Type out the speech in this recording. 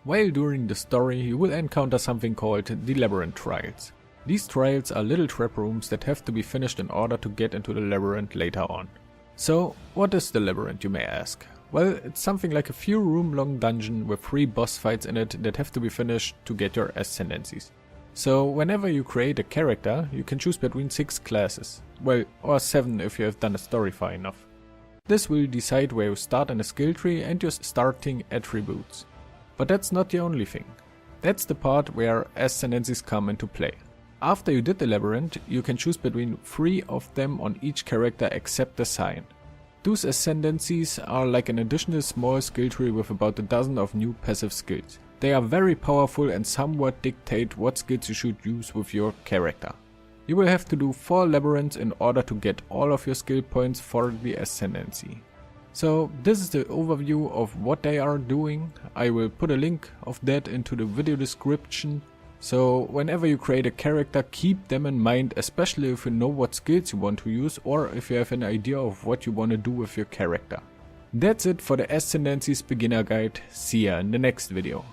While during the story you will encounter something called the Labyrinth trials. These trials are little trap rooms that have to be finished in order to get into the Labyrinth later on. So what is the Labyrinth, you may ask? Well, it's something like a few room long dungeon with 3 boss fights in it that have to be finished to get your Ascendancies. So whenever you create a character, you can choose between 6 classes. Well, or 7 if you have done a story far enough. This will decide where you start in a skill tree and your starting attributes. But that's not the only thing. That's the part where Ascendancies come into play. After you did the Labyrinth, you can choose between 3 of them on each character except the sign. Those Ascendancies are like an additional small skill tree with about a dozen of new passive skills. They are very powerful and somewhat dictate what skills you should use with your character. You will have to do 4 labyrinths in order to get all of your skill points for the Ascendancy. So this is the overview of what they are doing. I will put a link of that into the video description. So whenever you create a character, keep them in mind, especially if you know what skills you want to use or if you have an idea of what you want to do with your character. That's it for the Ascendancies beginner guide. See ya in the next video.